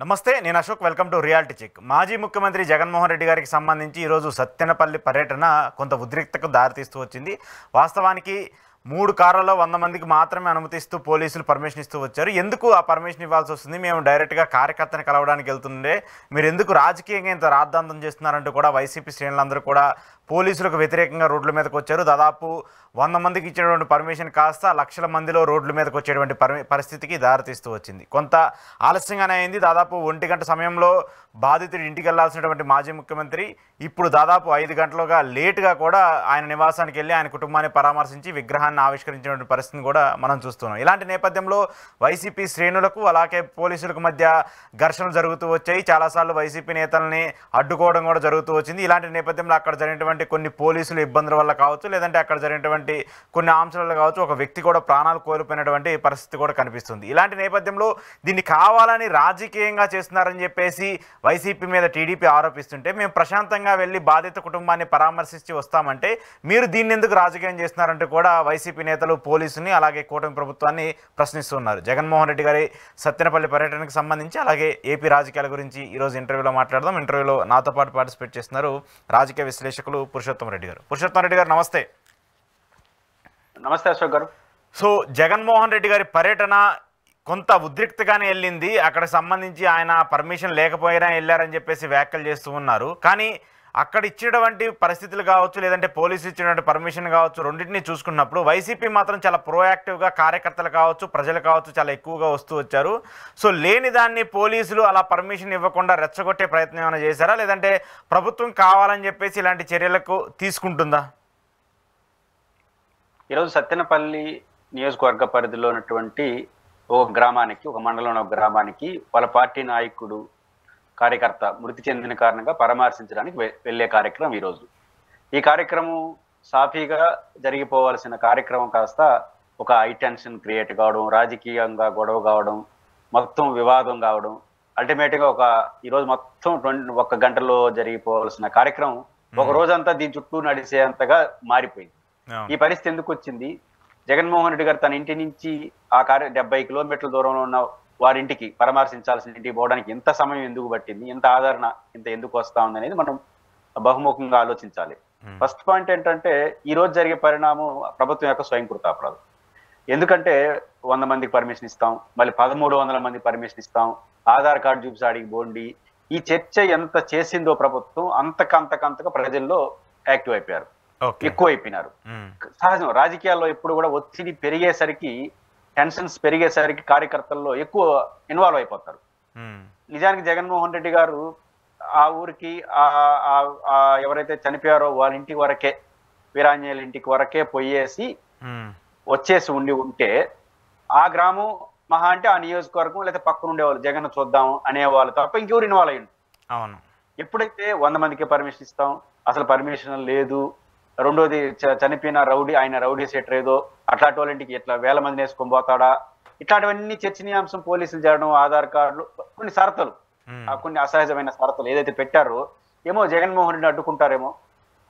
నమస్తే, నేను Ashok. Welcome to reality check. మాజీ ముఖ్యమంత్రి జగన్మోహన్ రెడ్డి గారికి సంబంధించి ఈరోజు సత్తెనపల్లి పర్యటన కొంత ఉద్రిక్తకు దారితీస్తూ వచ్చింది. వాస్తవానికి 3 కార్లలో 100 మందికి మాత్రమే అనుమతిస్తూ పోలీసులు పర్మిషన్ ఇస్తూ వచ్చారు. ఎందుకు ఆ పర్మిషన్ ఇవ్వాల్సి వస్తుంది? మేము డైరెక్ట్గా కార్యకర్తని కలవడానికి వెళ్తుండే, మీరు ఎందుకు రాజకీయంగా ఇంత రాద్ధాంతం చేస్తున్నారంటూ కూడా వైసీపీ శ్రేణులందరూ కూడా పోలీసులకు వ్యతిరేకంగా రోడ్ల మీదకి వచ్చారు. దాదాపు 100 మందికి ఇచ్చినటువంటి పర్మిషన్ కాస్త లక్షల మందిలో రోడ్ల మీదకి వచ్చేటువంటి పరిస్థితికి దారితీస్తూ వచ్చింది. కొంత ఆలస్యంగానే అయింది. దాదాపు 1 గంట సమయంలో బాధితుడు ఇంటికి వెళ్లాల్సినటువంటి మాజీ ముఖ్యమంత్రి ఇప్పుడు దాదాపు 5 గంటలుగా లేటుగా కూడా ఆయన నివాసానికి వెళ్ళి ఆయన కుటుంబాన్ని పరామర్శించి విగ్రహాన్ని ఆవిష్కరించినటువంటి పరిస్థితిని కూడా మనం చూస్తున్నాం. ఇలాంటి నేపథ్యంలో వైసీపీ శ్రేణులకు అలాగే పోలీసులకు మధ్య ఘర్షణలు జరుగుతూ వచ్చాయి. చాలాసార్లు వైసీపీ నేతల్ని అడ్డుకోవడం కూడా జరుగుతూ వచ్చింది. ఇలాంటి నేపథ్యంలో అక్కడ జరిగినటువంటి కొన్ని పోలీసులు ఇబ్బందుల వల్ల కావచ్చు, లేదంటే అక్కడ జరిగినటువంటి కొన్ని అంశాల కావచ్చు, ఒక వ్యక్తి కూడా ప్రాణాలు కోల్పోయినటువంటి పరిస్థితి కూడా కనిపిస్తుంది. ఇలాంటి నేపథ్యంలో దీన్ని కావాలని రాజకీయంగా చేస్తున్నారని చెప్పేసి వైసీపీ మీద టీడీపీ ఆరోపిస్తుంటే, మేము ప్రశాంతంగా వెళ్ళి బాధిత కుటుంబాన్ని పరామర్శించి వస్తామంటే మీరు దీన్ని ఎందుకు రాజకీయం చేస్తున్నారంటూ కూడా వైసీపీ నేతలు పోలీసుని అలాగే కూటమి ప్రభుత్వాన్ని ప్రశ్నిస్తున్నారు. జగన్మోహన్ రెడ్డి గారి సత్తెనపల్లి పర్యటనకు సంబంధించి అలాగే ఏపీ రాజకీయాల గురించి ఈరోజు ఇంటర్వ్యూలో మాట్లాడదాం. ఇంటర్వ్యూలో నాతో పాటు పార్టిసిపేట్ చేస్తున్నారు రాజకీయ విశ్లేషకులు పురుషోత్తం రెడ్డి గారు. పురుషోత్తం రెడ్డి గారు నమస్తే. నమస్తే అశోక్ గారు. సో జగన్మోహన్ రెడ్డి గారి పర్యటన కొంత ఉద్రిక్తగానే వెళ్ళింది. అక్కడ సంబంధించి ఆయన పర్మిషన్ లేకపోయినా వెళ్ళారని చెప్పేసి వ్యాఖ్యలు చేస్తూ ఉన్నారు. కానీ అక్కడ ఇచ్చినటువంటి పరిస్థితులు కావచ్చు, లేదంటే పోలీసులు ఇచ్చినటువంటి పర్మిషన్ కావచ్చు, రెండింటినీ చూసుకున్నప్పుడు వైసీపీ మాత్రం చాలా ప్రోయాక్టివ్గా కార్యకర్తలు కావచ్చు, ప్రజలు కావచ్చు చాలా ఎక్కువగా వస్తూ వచ్చారు. సో లేని దాన్ని పోలీసులు అలా పర్మిషన్ ఇవ్వకుండా రెచ్చగొట్టే ప్రయత్నం ఏమైనా చేశారా, లేదంటే ప్రభుత్వం కావాలని చెప్పేసి ఇలాంటి చర్యలకు తీసుకుంటుందా? ఈరోజు సత్తెనపల్లి నియోజకవర్గ పరిధిలో ఉన్నటువంటి ఒక గ్రామానికి, ఒక మండలంలో ఒక గ్రామానికి వాళ్ళ పార్టీ నాయకుడు కార్యకర్త మృతి చెందిన కారణంగా పరామర్శించడానికి వెళ్ళే కార్యక్రమం ఈరోజు. ఈ కార్యక్రమం సాఫీగా జరిగిపోవాల్సిన కార్యక్రమం కాస్త ఒక హై టెన్షన్ క్రియేట్ కావడం, రాజకీయంగా గొడవ కావడం, మొత్తం వివాదం కావడం, అల్టిమేట్గా ఈరోజు మొత్తం 1 గంటలో జరిగిపోవాల్సిన కార్యక్రమం ఒక రోజంతా దీని చుట్టూ నడిచేంతగా మారిపోయింది. ఈ పరిస్థితి ఎందుకు వచ్చింది? జగన్మోహన్ రెడ్డి గారు తన ఇంటి నుంచి ఆ 70 కిలోమీటర్ల దూరంలో ఉన్న వారింటికి పరామర్శించాల్సిన ఇంటికి పోవడానికి ఎంత సమయం ఎందుకు పట్టింది, ఎంత ఆదరణ ఇంత ఎందుకు వస్తా ఉంది అనేది మనం బహుముఖంగా ఆలోచించాలి. ఫస్ట్ పాయింట్ ఏంటంటే, ఈ రోజు జరిగే పరిణామం ప్రభుత్వం యొక్క స్వయంకృతాపరాధం. ఎందుకంటే 100 మందికి పర్మిషన్ ఇస్తాం, మళ్ళీ 1300 మందికి పర్మిషన్ ఇస్తాం, ఆధార్ కార్డు చూపిసి అడిగి బోండి. ఈ చర్చ ఎంత చేసిందో ప్రభుత్వం అంతకంతగా ప్రజల్లో యాక్టివ్ అయిపోయారు, ఎక్కువ అయిపోయినారు. సహజం, రాజకీయాల్లో ఎప్పుడు కూడా ఒత్తిడి పెరిగేసరికి, టెన్షన్స్ పెరిగేసరికి కార్యకర్తల్లో ఎక్కువ ఇన్వాల్వ్ అయిపోతారు. నిజానికి జగన్మోహన్ రెడ్డి గారు ఆ ఊరికి ఎవరైతే చనిపోయారో వాళ్ళ ఇంటికి వరకే, వీరాంజనేయుల ఇంటికి వరకే పోయేసి వచ్చేసి ఉంటే ఆ గ్రామం మహా అంటే ఆ నియోజకవర్గం లేదా పక్కన ఉండేవాళ్ళు జగన్ చూద్దాం అనేవాళ్ళు తప్ప ఇంకెవరు ఇన్వాల్వ్ అయ్యింది. అవును. ఎప్పుడైతే 100 మందికి పర్మిషన్ ఇస్తాం, అసలు పర్మిషన్ లేదు, రెండోది చనిపోయిన రౌడీ, ఆయన రౌడీ సెటర్ ఏదో అట్లాంటి వాళ్ళ ఇంటికి ఇట్లా 1000 మందిని వేసుకొని పోతాడా, ఇట్లాంటివన్నీ చర్చనీయాంశం పోలీసులు చేయడం, ఆధార్ కార్డులు, కొన్ని షరతులు, కొన్ని అసహజమైన షరతులు ఏదైతే పెట్టారో, ఏమో జగన్మోహన్ రెడ్డిని అడ్డుకుంటారేమో,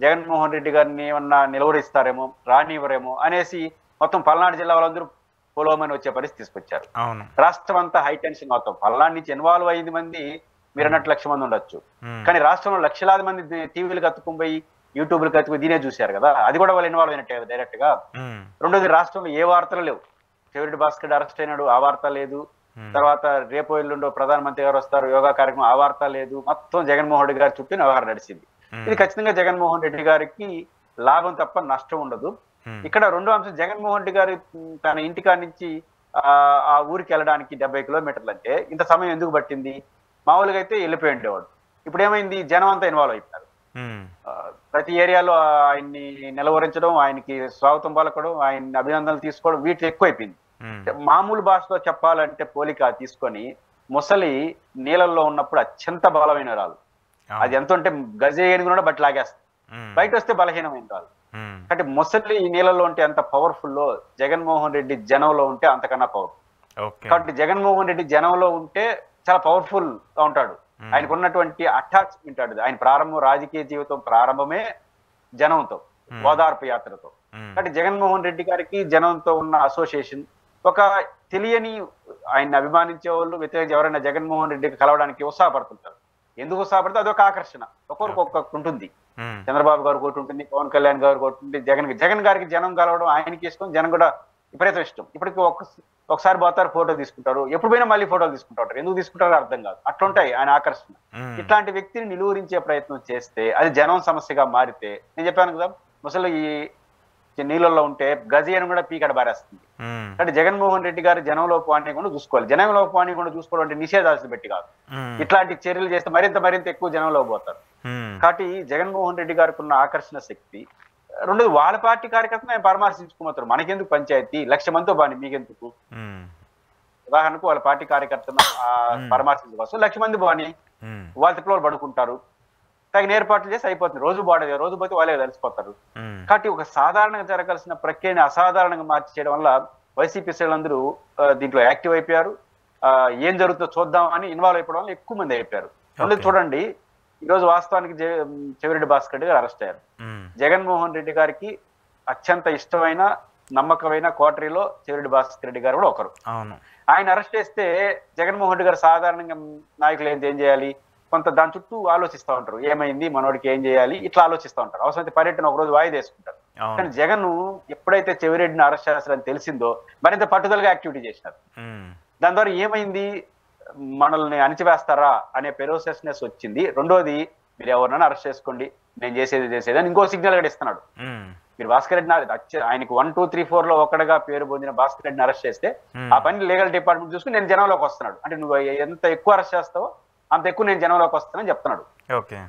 జగన్మోహన్ రెడ్డి గారిని ఏమన్నా నిలవరిస్తారేమో, రానివ్వరేమో అనేసి మొత్తం పల్నాడు జిల్లా వాళ్ళందరూ పొలవమని వచ్చే పరిస్థితి తీసుకొచ్చారు. రాష్ట్రం అంతా హై టెన్షన్. మొత్తం పల్నాడు నుంచి ఇన్వాల్వ్ 5 మంది, మీరు అన్నట్టు 1,00,000 మంది ఉండొచ్చు. కానీ రాష్ట్రంలో లక్షలాది మంది టీవీలు కత్తుకుపోయి యూట్యూబ్లు కత్తుకు దీనే చూశారు కదా, అది కూడా వాళ్ళు ఇన్వాల్వ్ అయినట్టే డైరెక్ట్ గా. రెండోది, రాష్ట్రంలో ఏ వార్తలు లేవు. చెవిరెడ్డి భాస్కర్ అరెస్ట్ అయినాడు, ఆ వార్త లేదు. తర్వాత రేపు ఎల్లుండో ప్రధానమంత్రి గారు వస్తారు, యోగా కార్యక్రమం, ఆ వార్త లేదు. మొత్తం జగన్మోహన్ రెడ్డి గారి చుట్టూ వ్యవహారం నడిచింది. ఇది ఖచ్చితంగా జగన్మోహన్ రెడ్డి గారికి లాభం తప్ప నష్టం ఉండదు. ఇక్కడ రెండో అంశం, జగన్మోహన్ రెడ్డి గారి తన ఇంటికాడ నుంచి ఆ ఊరికి వెళ్ళడానికి 70 కిలోమీటర్లు అంటే ఇంత సమయం ఎందుకు పట్టింది? మామూలుగా అయితే వెళ్ళిపోయి ఉండేవాడు. ఇప్పుడు ఏమైంది, జనం అంతా ఇన్వాల్వ్ అయిపోయారు. ప్రతి ఏరియాలో ఆయన్ని నిలవరించడం, ఆయనకి స్వాగతం పలకడం, ఆయన అభినందనలు తీసుకోవడం, వీటి ఎక్కువైపోయింది. మామూలు భాషలో చెప్పాలంటే పోలిక తీసుకొని, ముసలి నీళ్ళల్లో ఉన్నప్పుడు అత్యంత బలమైన రాలు, అది ఎంత ఉంటే గజ ఏనుగు కూడా బట్టి లాగేస్తుంది, బయట వస్తే బలహీనమైన రాలు. అంటే ముసలి ఈ నీళ్ళలో ఉంటే ఎంత పవర్ఫుల్లో, జగన్మోహన్ రెడ్డి జనంలో ఉంటే అంతకన్నా పవర్ఫుల్. కాబట్టి జగన్మోహన్ రెడ్డి జనంలో ఉంటే చాలా పవర్ఫుల్ గా ఉంటాడు. ఆయనకు ఉన్నటువంటి అటాచ్మెంట్ అది. ఆయన రాజకీయ జీవితం ప్రారంభమే జనంతో, ఓదార్పు యాత్రతో. కాబట్టి జగన్మోహన్ రెడ్డి గారికి జనంతో ఉన్న అసోసియేషన్, ఒక తెలియని ఆయన్ని అభిమానించే వాళ్ళు వ్యతిరేక ఎవరైనా జగన్మోహన్ రెడ్డికి కలవడానికి ఉత్సాహపడుతుంటారు. ఎందుకు ఉత్సాహపడితే అదొక ఆకర్షణ, ఒక్కొక్కరికి ఒక్కొక్కటి ఉంటుంది. చంద్రబాబు గారు ఒకటి ఉంటుంది, పవన్ కళ్యాణ్ గారు ఒకటి ఉంటుంది, జగన్ గారికి జనం కలవడం ఆయనకి ఇష్టం, జనం కూడా విపరీతం ఇష్టం. ఇప్పటికి ఒకసారి పోతారు, ఫోటో తీసుకుంటారు, ఎప్పుడు పోయినా మళ్ళీ ఫోటోలు తీసుకుంటారు. ఎందుకు తీసుకుంటారో అర్థం కాదు, అట్లుంటాయి ఆయన ఆకర్షణ. ఇట్లాంటి వ్యక్తిని నిలువరించే ప్రయత్నం చేస్తే అది జనం సమస్యగా మారితే, నేను చెప్పాను కదా ముసలి ఈ నీళ్ళల్లో ఉంటే గజేను కూడా పీకడ బారేస్తుంది. అంటే జగన్మోహన్ రెడ్డి గారు జనంలో పోనీయకుండా చూసుకోవాలి. జనంలో పోనీయకుండా చూసుకోవడం అంటే నిషేధాల్సి పెట్టి కాదు, ఇట్లాంటి చర్యలు చేస్తే మరింత ఎక్కువ జనంలో పోతారు. కాబట్టి జగన్మోహన్ రెడ్డి గారికి ఉన్న ఆకర్షణ శక్తి. రెండోది వాళ్ళ పార్టీ కార్యకర్తలు ఆయన పరామర్శించుకోమంటారు. మనకెందుకు పంచాయతీ, 1,00,000 మందితో బాని మీకెందుకు. ఉదాహరణకు వాళ్ళ పార్టీ కార్యకర్తను పరామర్శించుకోవచ్చు, 1,00,000 మంది బాని వాళ్ళ తిప్పలో పడుకుంటారు, తగిన ఏర్పాట్లు చేసి అయిపోతుంది. రోజు పోతే వాళ్ళే కలిసిపోతారు. కాబట్టి ఒక సాధారణంగా జరగాల్సిన ప్రక్రియని అసాధారణంగా మార్చి చేయడం వల్ల వైసీపీ శ్రేణులందరూ దీంట్లో యాక్టివ్ అయిపోయారు. ఏం జరుగుతుందో చూద్దాం అని ఇన్వాల్వ్ అయిపోవడం వల్ల ఎక్కువ మంది అయిపోయారు. చూడండి, ఈ రోజు వాస్తవానికి చెవిరెడ్డి భాస్కర్ రెడ్డి గారు అరెస్ట్ అయ్యారు. జగన్మోహన్ రెడ్డి గారికి అత్యంత ఇష్టమైన నమ్మకమైన కోటరీలో చెవిరెడ్డి భాస్కర్ రెడ్డి గారు కూడా ఒకరు. ఆయన అరెస్ట్ చేస్తే జగన్మోహన్ రెడ్డి గారు సాధారణంగా నాయకులు ఏం చేయాలి, కొంత దాని చుట్టూ ఆలోచిస్తూ ఉంటారు. ఏమైంది, మనోడికి ఏం చేయాలి, ఇట్లా ఆలోచిస్తూ ఉంటారు. అవసరమైతే పర్యటన ఒకరోజు వాయిదా వేసుకుంటారు. కానీ జగన్ ఎప్పుడైతే చెవిరెడ్డిని అరెస్ట్ చేస్తారని తెలిసిందో మరింత పట్టుదలగా యాక్టివిటీ చేసినారు. దాని ద్వారా ఏమైంది, మనల్ని అణిచివేస్తారా అనే పెరోసెస్నెస్ వచ్చింది. రెండోది, మీరు ఎవరినైనా అరెస్ట్ చేసుకోండి, నేను చేసేది అని ఇంకో సిగ్నల్ కూడా ఇస్తున్నాడు. మీరు భాస్కర్ రెడ్డిని ఆయనకు 1, 2, 3, 4 లో ఒకటిగా పేరు పొందిన భాస్కర్ రెడ్డిని అరెస్ట్ చేస్తే ఆ పని లీగల్ డిపార్ట్మెంట్ చూసుకుని నేను జనంలోకి వస్తున్నాడు. అంటే నువ్వు ఎంత ఎక్కువ అరెస్ట్ చేస్తావో అంత ఎక్కువ నేను జనంలోకి వస్తానని చెప్తున్నాడు.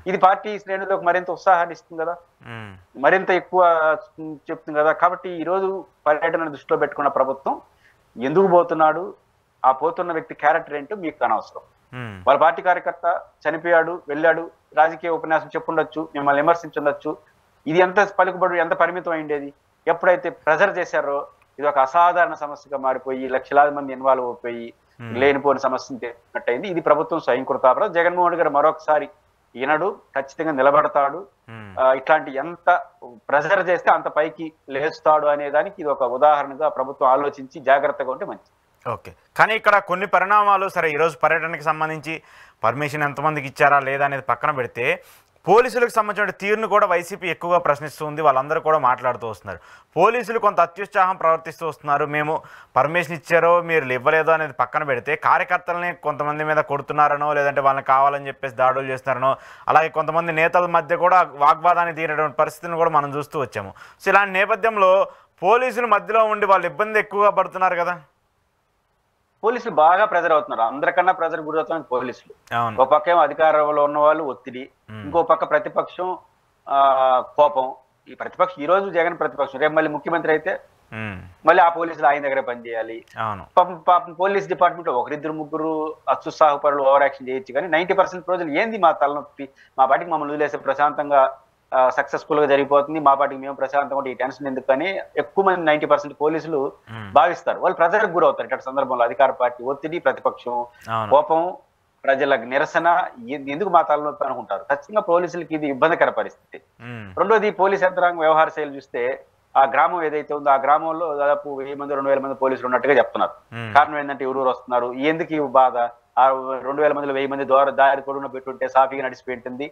ఇది పార్టీ శ్రేణులకు మరింత ఉత్సాహాన్ని ఇస్తుంది కదా, మరింత ఎక్కువ చెప్తుంది కదా. కాబట్టి ఈ రోజు పర్యటన దృష్టిలో పెట్టుకున్న ప్రభుత్వం ఎందుకు పోతున్నాడు, ఆ పోతున్న వ్యక్తి క్యారెక్టర్ ఏంటో మీకు అనవసరం. వాళ్ళ పార్టీ కార్యకర్త చనిపోయాడు, వెళ్ళాడు, రాజకీయ ఉపన్యాసం చెప్పుండొచ్చు, మిమ్మల్ని విమర్శించుండొచ్చు. ఇది ఎంత పలుకుబడి, ఎంత పరిమితం అయిండేది. ఎప్పుడైతే ప్రెజర్ చేశారో ఇది ఒక అసాధారణ సమస్యగా మారిపోయి లక్షలాది మంది ఇన్వాల్వ్ అయిపోయి లేనిపోని సమస్యను తెచ్చినట్టయింది. ఇది ప్రభుత్వం స్వయంకృతాపరాధం. జగన్మోహన్ రెడ్డి గారు మరొకసారి ఈనాడు ఖచ్చితంగా నిలబడతాడు. ఇట్లాంటి ఎంత ప్రెజర్ చేస్తే అంత పైకి లేస్తాడు అనే దానికి ఇది ఒక ఉదాహరణగా ప్రభుత్వం ఆలోచించి జాగ్రత్తగా ఉంటే మంచిది. ఓకే, కానీ ఇక్కడ కొన్ని పరిణామాలు, సరే ఈరోజు పర్యటనకి సంబంధించి పర్మిషన్ ఎంతమందికి ఇచ్చారా లేదా అనేది పక్కన పెడితే, పోలీసులకు సంబంధించిన తీరును కూడా వైసీపీ ఎక్కువగా ప్రశ్నిస్తుంది. వాళ్ళందరూ కూడా మాట్లాడుతూ వస్తున్నారు. పోలీసులు కొంత అత్యుత్సాహం ప్రవర్తిస్తూ వస్తున్నారు. మేము పర్మిషన్ ఇచ్చారో మీరు ఇవ్వలేదో అనేది పక్కన పెడితే, కార్యకర్తలని కొంతమంది మీద కొడుతున్నారనో, లేదంటే వాళ్ళని కావాలని చెప్పేసి దాడులు చేస్తున్నారనో, అలాగే కొంతమంది నేతల మధ్య కూడా వాగ్వాదాన్ని తీరేటువంటి పరిస్థితిని కూడా మనం చూస్తూ వచ్చాము. సో ఇలాంటి నేపథ్యంలో పోలీసులు మధ్యలో ఉండి వాళ్ళు ఇబ్బంది ఎక్కువగా పడుతున్నారు కదా. పోలీసులు బాగా ప్రెజర్ అవుతున్నారు, అందరికన్నా ప్రెజర్ గురవుతున్నారు పోలీసులు. ఒక పక్క ఏమో అధికారంలో ఉన్న వాళ్ళు ఒత్తిడి, ఇంకో పక్క ప్రతిపక్షం కోపం. ఈ ప్రతిపక్షం ఈ రోజు జగన్ ప్రతిపక్షం, రేపు మళ్ళీ ముఖ్యమంత్రి అయితే మళ్ళీ ఆ పోలీసులు ఆయన దగ్గర పనిచేయాలి. పాపం పోలీస్ డిపార్ట్మెంట్ లో 1, 2, 3 అత్యుత్సాహపరులు ఓవర్ యాక్షన్ చేయొచ్చు, కానీ 90% ప్రజలు ఏంది మా తలనొప్పి, మా పాటికి మమ్మల్ని వదిలేసే ప్రశాంతంగా సక్సెస్ఫుల్ గా జరిగిపోతుంది, మా పాటికి మేము ప్రశాంతంగా ఉంటే ఈ టెన్షన్ ఎందుకు అని ఎక్కువ మంది 90% పోలీసులు భావిస్తారు. వాళ్ళు ప్రజలకు గురవుతారు. ఇట్లాంటి సందర్భంలో అధికార పార్టీ ఒత్తిడి, ప్రతిపక్షం కోపం, ప్రజలకు నిరసన, ఎందుకు మా తలనొప్పి అనుకుంటారు. ఖచ్చితంగా పోలీసులకి ఇది ఇబ్బందికర పరిస్థితి. రెండోది, పోలీస్ యంత్రాంగం వ్యవహార శైలి చూస్తే ఆ గ్రామం ఏదైతే ఉందో ఆ గ్రామంలో దాదాపు 1000 మంది 2000 మంది పోలీసులు ఉన్నట్టుగా చెప్తున్నారు. కారణం ఏంటంటే ఎవరు వస్తున్నారు, ఎందుకు ఈ బాధ, ఆ 2000 మందిలో 1000 మంది దారి పొడవున పెట్టుంటే సాఫీగా నడిచిపోయింటుంది,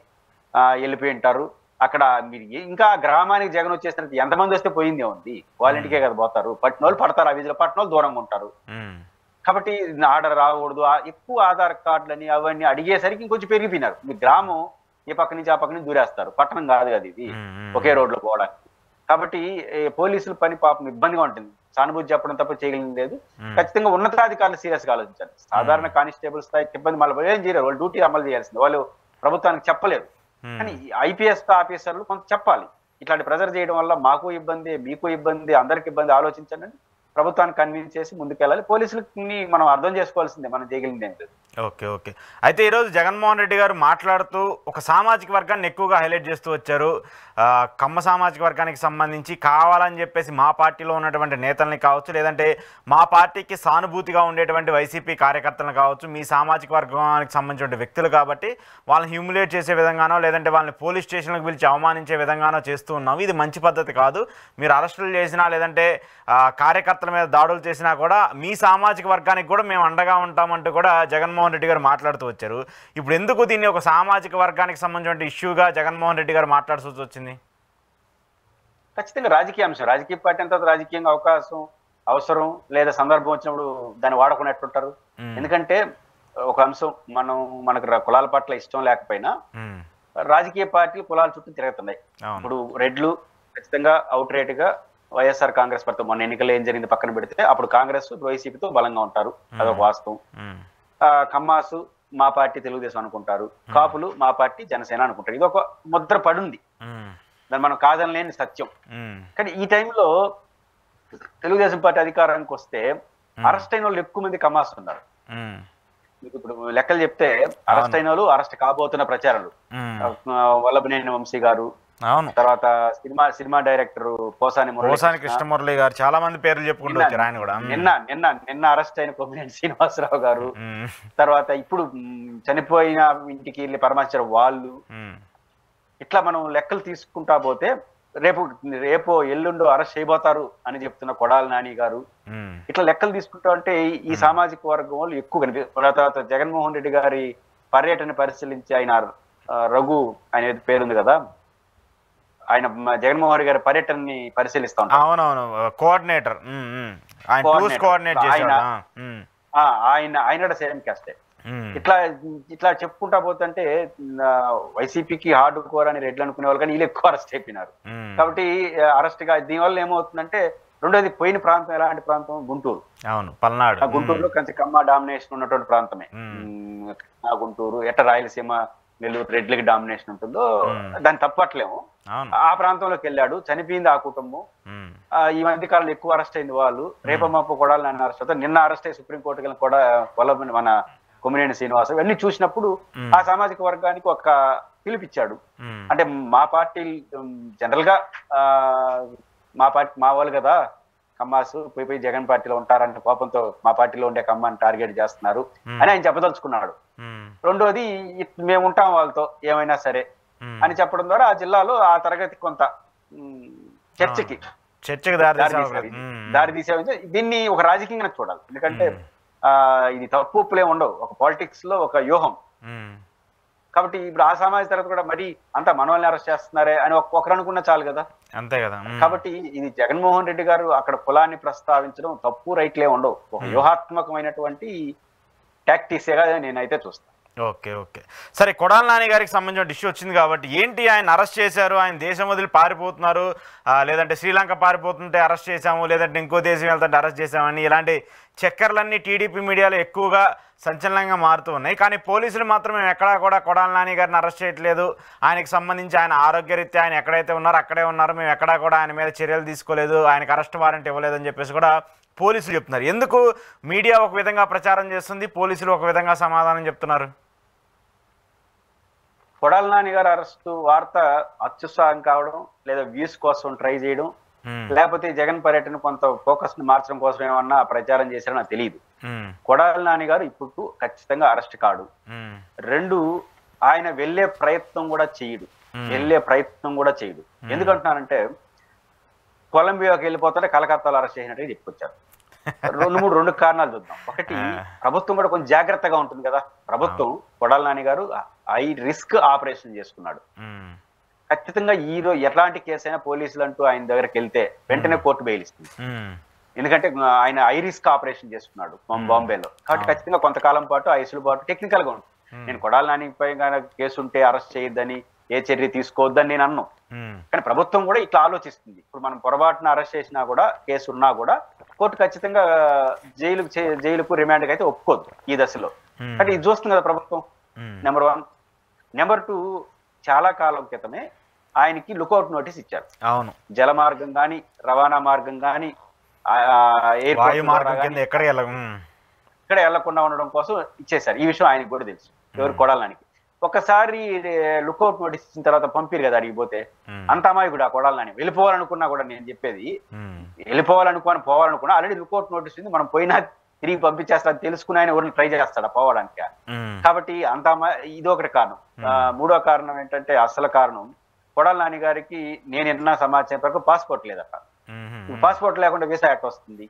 వెళ్ళిపోయి ఉంటారు. అక్కడ మీరు ఇంకా గ్రామానికి జగన్ వచ్చేసినట్టు ఎంతమంది వస్తే పోయిందే ఉంది, వాళ్ళ ఇంటికే కదా పోతారు. పట్టినోళ్ళు పడతారు, ఆ వీధిలో పట్టినోళ్ళు దూరంగా ఉంటారు. కాబట్టి ఆర్డర్ రాకూడదు, ఎక్కువ ఆధార్ కార్డులని అవన్నీ అడిగేసరికి ఇంకొంచెం పెరిగిపోయినారు. మీ గ్రామం ఏ పక్క నుంచి ఆ పక్క నుంచి దూరేస్తారు, పట్టణం కాదు కదా ఇది ఒకే రోడ్లో పోవడానికి. కాబట్టి పోలీసుల పని పాపం ఇబ్బందిగా ఉంటుంది. సానుభూతి చెప్పడం తప్ప చేయగలిగింది లేదు. ఖచ్చితంగా ఉన్నతాధికారులు సీరియస్ గా ఆలోచించాలి. సాధారణ కానిస్టేబుల్ స్థాయి ఇబ్బంది మళ్ళీ ఏం చేయలేరు, వాళ్ళు డ్యూటీ అమలు చేయాల్సింది, వాళ్ళు ప్రభుత్వానికి చెప్పలేరు. కానీ ఐపీఎస్ ఆఫీసర్లు కొంత చెప్పాలి. ఇట్లాంటి ప్రెజర్ చేయడం వల్ల మాకు ఇబ్బంది, మీకు ఇబ్బంది, అందరికి ఇబ్బంది, ఆలోచించండి, ప్రభుత్వాన్ని కన్విన్స్ చేసి ముందుకెళ్ళాలి. పోలీసులని మనం అర్థం చేసుకోవాల్సిందే, మనం చేయగలిగింది ఏం లేదు. ఓకే ఓకే అయితే ఈరోజు జగన్మోహన్ రెడ్డి గారు మాట్లాడుతూ ఒక సామాజిక వర్గాన్ని ఎక్కువగా హైలైట్ చేస్తూ వచ్చారు. కమ్మ సామాజిక వర్గానికి సంబంధించి కావాలని చెప్పేసి మా పార్టీలో ఉన్నటువంటి నేతల్ని కావచ్చు, లేదంటే మా పార్టీకి సానుభూతిగా ఉండేటువంటి వైసీపీ కార్యకర్తలను కావచ్చు, మీ సామాజిక వర్గానికి సంబంధించిన వ్యక్తులు కాబట్టి వాళ్ళని హ్యూమిలేట్ చేసే విధంగానో, లేదంటే వాళ్ళని పోలీస్ స్టేషన్లకు పిలిచి అవమానించే విధంగానో చేస్తూ ఉన్నాం. ఇది మంచి పద్ధతి కాదు. మీరు అరెస్టులు చేసినా, లేదంటే కార్యకర్తల మీద దాడులు చేసినా కూడా మీ సామాజిక వర్గానికి కూడా మేము అండగా ఉంటామంటూ కూడా జగన్మోహన్ రెడ్డి గారు మాట్లాడుతూ వచ్చారు. ఇప్పుడు ఎందుకు దీన్ని ఒక సామాజిక వర్గానికి సంబంధించిన ఇష్యూగా జగన్మోహన్ రెడ్డి గారు మాట్లాడుతూ వచ్చింది? ఖచ్చితంగా రాజకీయ అంశం. రాజకీయ పార్టీ అంతా రాజకీయంగా అవకాశం, అవసరం లేదా సందర్భం వచ్చినప్పుడు దాన్ని వాడుకునేట్టుంటారు. ఎందుకంటే ఒక అంశం, మనకు కులాల పట్ల ఇష్టం లేకపోయినా రాజకీయ పార్టీలు కులాల చుట్టూ తిరుగుతున్నాయి. ఇప్పుడు రెడ్లు ఖచ్చితంగా అవుట్ రేట్ గా వైఎస్ఆర్ కాంగ్రెస్ పార్టీ మొన్న ఎన్నికలు ఏం జరిగింది పక్కన పెడితే అప్పుడు కాంగ్రెస్ వైసీపీతో బలంగా ఉంటారు, అదొక వాస్తవం. కమ్మాసు మా పార్టీ తెలుగుదేశం అనుకుంటారు, కాపులు మా పార్టీ జనసేన అనుకుంటారు. ఇది ఒక ముద్ర పడుంది, దాన్ని మనం కాదనలేని సత్యం. కానీ ఈ టైంలో తెలుగుదేశం పార్టీ అధికారానికి వస్తే అరెస్ట్ అయిన వాళ్ళు ఎక్కువ మంది కమ్మాసు ఉన్నారు. మీకు ఇప్పుడు లెక్కలు చెప్తే అరెస్ట్ అయిన వాళ్ళు, అరెస్ట్ కాబోతున్న ప్రచారాలు, వల్లభనేని వంశీ గారు, తర్వాత సినిమా డైరెక్టర్ పోసాని కృష్ణమురళి గారు, చాలా మంది పేర్లు చెప్పుకుంటూ వచ్చారు. ఆయన కూడా నిన్న అరెస్ట్ అయిన కొమ్మినేని శ్రీనివాసరావు గారు, తర్వాత ఇప్పుడు చనిపోయిన ఇంటికి వెళ్ళి పరామర్శించారు వాళ్ళు. ఇట్లా మనం లెక్కలు తీసుకుంటా పోతే రేపు ఎల్లుండో అరెస్ట్ చేయబోతారు అని చెప్తున్న కొడాలి నాని గారు, ఇట్లా లెక్కలు తీసుకుంటా అంటే ఈ సామాజిక వర్గం వాళ్ళు ఎక్కువ కనిపిస్తారు. తర్వాత జగన్మోహన్ రెడ్డి గారి పర్యటన పరిశీలించి ఆయన రఘు అనే పేరుంది కదా, ఆయన జగన్మోహన్ రెడ్డి గారి పర్యటనని పరిశీలిస్తా ఉంటారు. అవునవును, కోఆర్డినేటర్, ఆయన సేమ్ క్యాస్టే. ఇట్లా చెప్పుకుంటా పోతుంటే వైసీపీకి హార్డ్ కోర్ అని రెడ్లు అనుకునే వాళ్ళు కానీ వీళ్ళు ఎక్కువ అరెస్ట్ అయిపోయినారు. కాబట్టి అరెస్ట్ గా దీనివల్ల ఏమవుతుందంటే, రెండోది పోయిన ప్రాంతం ఎలాంటి ప్రాంతం? గుంటూరు. అవును, పల్నాడు. గుంటూరులో కొంచెం కమ్మ డామినేషన్ ఉన్నటువంటి ప్రాంతమే. గుంటూరు ఎట్ట రాయలసీమ, నెల్లూరు రెడ్లకి డామినేషన్ ఉంటుందో దాన్ని తప్పట్లేము. ఆ ప్రాంతంలోకి వెళ్ళాడు, చనిపోయింది ఆ కుటుంబం. ఈ మధ్య కాలంలో ఎక్కువ అరెస్ట్ అయింది వాళ్ళు. రేపమాపు కూడా నన్ను అరెస్ట్ అవుతారు. నిన్న అరెస్ట్ అయ్యి సుప్రీంకోర్టుకి వెళ్ళిన కూడా మన కొమ్మినేని శ్రీనివాస ఇవన్నీ చూసినప్పుడు ఆ సామాజిక వర్గానికి ఒక పిలిపిచ్చాడు. అంటే మా పార్టీ జనరల్ గా మా వాళ్ళు కదా కమ్మాసు పోయి జగన్ పార్టీలో ఉంటారంటే కోపంతో మా పార్టీలో ఉండే కమ్మాని టార్గెట్ చేస్తున్నారు అని ఆయన చెప్పదలుచుకున్నాడు. రెండోది మేము ఉంటాం వాళ్ళతో ఏమైనా సరే అని చెప్పడం ద్వారా ఆ జిల్లాలో ఆ తరగతి కొంత చర్చకి దారి తీసే దీన్ని ఒక రాజకీయంగా చూడాలి. ఎందుకంటే ఇది తప్పు ఒప్పులే ఉండవు, ఒక పాలిటిక్స్ లో ఒక వ్యూహం. కాబట్టి ఇప్పుడు ఆ సామాజిక తరగతి కూడా మరి అంతా మనల్ని అరెస్ట్ చేస్తున్నారే అని ఒకరు అనుకున్నా చాలు కదా, అంతే కదా. కాబట్టి ఇది జగన్మోహన్ రెడ్డి గారు అక్కడ కులాన్ని ప్రస్తావించడం తప్పు రైట్లే ఉండవు, ఒక వ్యూహాత్మకమైనటువంటి టాక్టిక్సేగా నేనైతే చూస్తాను. ఓకే ఓకే సరే, కొడాలి నాని గారికి సంబంధించిన ఇష్యూ వచ్చింది కాబట్టి ఏంటి ఆయన అరెస్ట్ చేశారు, ఆయన దేశం వదిలి పారిపోతున్నారు, లేదంటే శ్రీలంక పారిపోతుంటే అరెస్ట్ చేశాము, లేదంటే ఇంకో దేశం వెళ్తుంటే అరెస్ట్ చేశామని ఇలాంటి చక్కర్లన్నీ టీడీపీ మీడియాలో ఎక్కువగా సంచలనంగా మారుతూ ఉన్నాయి. కానీ పోలీసులు మాత్రం మేము ఎక్కడా కూడా కొడాలి నాని గారిని అరెస్ట్ చేయట్లేదు, ఆయనకు సంబంధించి ఆయన ఆరోగ్యరీత్యా ఆయన ఎక్కడైతే ఉన్నారో అక్కడే ఉన్నారు, మేము ఎక్కడా కూడా ఆయన మీద చర్యలు తీసుకోలేదు, ఆయనకు అరెస్ట్ వారెంట్ ఇవ్వలేదని చెప్పేసి కూడా పోలీసులు చెప్తున్నారు. ఎందుకు మీడియా ఒక విధంగా ప్రచారం చేస్తుంది, పోలీసులు ఒక విధంగా సమాధానం చెప్తున్నారు? కొడాలి నాని గారు అరెస్టు వార్త అత్యుత్సాహం కావడం, లేదా వ్యూస్ కోసం ట్రై చేయడం, లేకపోతే జగన్ పర్యటన కొంత ఫోకస్ ని మార్చడం కోసం ఏమన్నా ప్రచారం చేశారో నాకు తెలియదు. కొడాలి నాని గారు ఇప్పుడు ఖచ్చితంగా అరెస్ట్ కాడు. రెండు, ఆయన వెళ్లే ప్రయత్నం కూడా చేయడు. ఎందుకంటున్నానంటే కొలంబియాకి వెళ్ళిపోతుంటే కలకత్తాలో అరెస్ట్ చేసినట్టుగా చెప్పుకొచ్చారు. రెండు కారణాలు చూద్దాం. ఒకటి, ప్రభుత్వం కూడా కొంచెం జాగ్రత్తగా ఉంటుంది కదా. ప్రభుత్వం కొడాలి నాని గారు హై రిస్క్ ఆపరేషన్ చేసుకున్నాడు. ఖచ్చితంగా ఎట్లాంటి కేసు అయినా పోలీసులు అంటూ ఆయన దగ్గరికి వెళ్తే వెంటనే కోర్టు బెయిల్ ఇస్తుంది. ఎందుకంటే ఆయన హై రిస్క్ ఆపరేషన్ చేసుకున్నాడు బాంబేలో. కాబట్టి ఖచ్చితంగా కొంతకాలం పాటు ఐసులు పాటు టెక్నికల్ గా ఉంటుంది. నేను కొడాలి నానిపై కేసు ఉంటే అరెస్ట్ చేయొద్దని, ఏ చర్య తీసుకోవద్దని నేను అన్నాను. కానీ ప్రభుత్వం కూడా ఇట్లా ఆలోచిస్తుంది. ఇప్పుడు మనం పొరపాటున అరెస్ట్ చేసినా కూడా, కేసు ఉన్నా కూడా కోర్టు ఖచ్చితంగా జైలుకు రిమాండ్కి అయితే ఒప్పుకోదు ఈ దశలో. అంటే ఇది చూస్తుంది కదా ప్రభుత్వం. నెంబర్ 1. నెంబర్ 2, చాలా కాలం క్రితమే ఆయనకి లుకౌట్ నోటీస్ ఇచ్చారు. అవును, జల మార్గం కానీ, రవాణా మార్గం కానీ, ఇక్కడ వెళ్లకుండా ఉండడం కోసం ఇచ్చేశారు. ఈ విషయం ఆయనకు కూడా తెలుసు, ఎవరు కొడాలనానికి. ఒకసారి లుకౌట్ నోటీస్ ఇచ్చిన తర్వాత పంపిరు కదా అడిగిపోతే, అంత అమాయకుడు ఆ కొడాలని. వెళ్ళిపోవాలనుకున్నా కూడా, నేను చెప్పేది పోవాలనుకున్నా ఆల్రెడీ లుకౌట్ నోటీస్ ఉంది, మనం పోయినా తిరిగి పంపించేస్తాడు తెలుసుకుని ఆయన ఎవరిని ట్రై చేస్తాడా పోవడానికి. కాబట్టి అంత ఇది ఒకటి కారణం. మూడో కారణం ఏంటంటే, అసలు కారణం కొడాల నాని గారికి నేను ఎన్న సమాచారం వరకు పాస్పోర్ట్ లేదట. పాస్పోర్ట్ లేకుండా వీసా యాక్ట్ వస్తుంది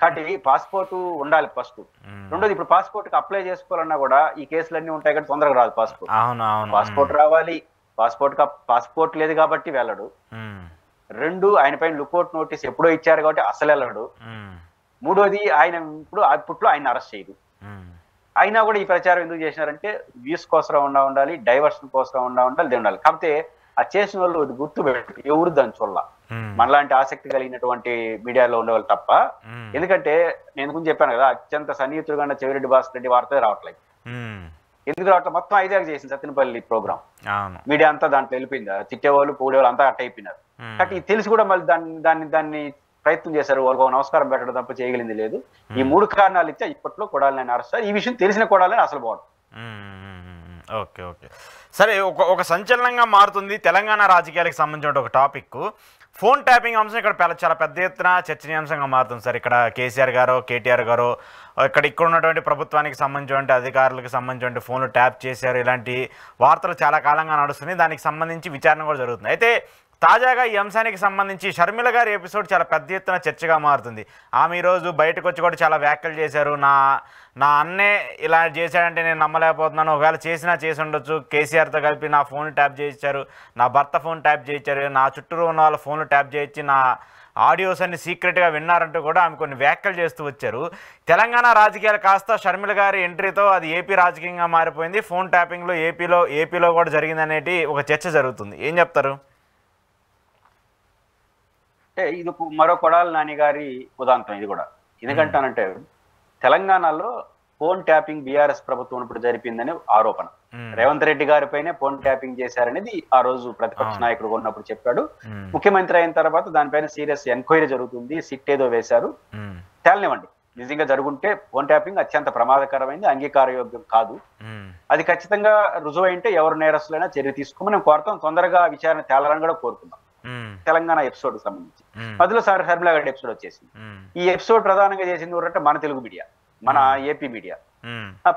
కాబట్టి పాస్పోర్ట్ ఉండాలి ఫస్ట్. రెండోది, ఇప్పుడు పాస్పోర్ట్ కి అప్లై చేసుకోవాలన్నా కూడా ఈ కేసులన్నీ ఉంటాయి కాబట్టి తొందరగా రాదు పాస్పోర్ట్. పాస్పోర్ట్ రావాలి, పాస్పోర్ట్ లేదు కాబట్టి వెళ్ళడు. రెండు, ఆయన పైన లుకౌట్ నోటీస్ ఎప్పుడో ఇచ్చారు కాబట్టి అసలు వెళ్ళడు. మూడోది, ఆయన అప్పట్లో ఆయన అరెస్ట్ చేయదు. అయినా కూడా ఈ ప్రచారం ఎందుకు చేసినారంటే వ్యూస్ కోసం ఉండాలి, డైవర్షన్ కోసం ఉండాలి. కాకపోతే ఆ చేసిన వాళ్ళు గుర్తుపెట్టు, ఎవరు దాన్ని చూడాల, మనలాంటి ఆసక్తి కలిగినటువంటి మీడియాలో ఉండేవాళ్ళు తప్ప. ఎందుకంటే నేను కొంచెం చెప్పాను కదా, అత్యంత సన్నిహితుడుగా ఉన్న చెవిరెడ్డి భాస్కర్ రెడ్డి వార్త రావట్లేదు. ఎందుకు రావట్లేదు? మొత్తం ఐదేళ్ళకి చేసింది సత్యనపల్లి ప్రోగ్రామ్, మీడియా అంతా దాంట్లో వెళ్ళిపోయింది. తిట్టేవాళ్ళు పోడేవాళ్ళు అంతా అట్ట అయిపోయినారు. కాబట్టి తెలిసి కూడా మళ్ళీ దాన్ని ప్రయత్నం చేశారు. వాళ్ళకు నమస్కారం పెట్టడం తప్ప చేయగలిగింది లేదు. ఈ మూడు కారణాలు ఇచ్చా ఇప్పట్లో కొడాలని అరెస్ట్. ఈ విషయం తెలిసిన కొడాలని అసలు బాగుంది. ఓకే ఓకే సరే, ఒక సంచలనంగా మారుతుంది తెలంగాణ రాజకీయాలకు సంబంధించిన ఒక టాపిక్. ఫోన్ ట్యాపింగ్ అంశం ఇక్కడ చాలా పెద్ద ఎత్తున చర్చనీయాంశంగా మారుతుంది సార్. ఇక్కడ కేసీఆర్ గారు, కేటీఆర్ గారు ఇక్కడ ఉన్నటువంటి ప్రభుత్వానికి సంబంధించినటువంటి అధికారులకు సంబంధించిన ఫోన్లు ట్యాప్ చేశారు, ఇలాంటి వార్తలు చాలా కాలంగా నడుస్తున్నాయి. దానికి సంబంధించి విచారణ కూడా జరుగుతుంది. అయితే తాజాగా ఈ అంశానికి సంబంధించి షర్మిల గారి ఎపిసోడ్ చాలా పెద్ద ఎత్తున చర్చగా మారుతుంది. ఆమె ఈరోజు బయటకు వచ్చి కూడా చాలా వ్యాఖ్యలు చేశారు. నా అన్నే ఇలా చేశాడంటే నేను నమ్మలేకపోతున్నాను, ఒకవేళ చేసి ఉండొచ్చు, కేసీఆర్తో కలిపి నా ఫోన్ ట్యాప్ చేయించారు, నా భర్త ఫోన్ ట్యాప్ చేయించారు, నా చుట్టూరు ఉన్న వాళ్ళ ఫోన్లు ట్యాప్ చేయించి నా ఆడియోస్ అన్ని సీక్రెట్గా విన్నారంటూ కూడా ఆమె కొన్ని వ్యాఖ్యలు చేస్తూ వచ్చారు. తెలంగాణ రాజకీయాలు కాస్త షర్మిల గారి ఎంట్రీతో అది ఏపీ రాజకీయంగా మారిపోయింది. ఫోన్ ట్యాపింగ్లో ఏపీలో కూడా జరిగిందనేది ఒక చర్చ జరుగుతుంది. ఏం చెప్తారు? అంటే ఇది మరో కొడాల నాని గారి ఉదాంతం ఇది కూడా. ఎందుకంటానంటే తెలంగాణలో ఫోన్ ట్యాపింగ్ బీఆర్ఎస్ ప్రభుత్వం ఇప్పుడు జరిపిందని ఆరోపణ. రేవంత్ రెడ్డి గారిపైనే ఫోన్ ట్యాపింగ్ చేశారనేది ఆ రోజు ప్రతిపక్ష నాయకుడు ఉన్నప్పుడు చెప్పాడు. ముఖ్యమంత్రి అయిన తర్వాత దానిపైన సీరియస్ ఎంక్వైరీ జరుగుతుంది, సిట్ ఏదో వేశారు. తేలనివ్వండి, నిజంగా జరుగుంటే ఫోన్ ట్యాపింగ్ అత్యంత ప్రమాదకరమైంది, అంగీకారయోగ్యం కాదు. అది ఖచ్చితంగా రుజువైంటే ఎవరు నేరస్తులైనా చర్య తీసుకోమని మేము కోరుతాం. తొందరగా విచారణ తేలాలని కూడా కోరుకుందాం. తెలంగాణ ఎపిసోడ్ సంబంధించి మధ్యలో షర్మిల గారి ఎపిసోడ్ వచ్చేసింది. ఈ ఎపిసోడ్ ప్రధానంగా చేసింది ఎవరంటే మన తెలుగు మీడియా, మన ఏపీ మీడియా.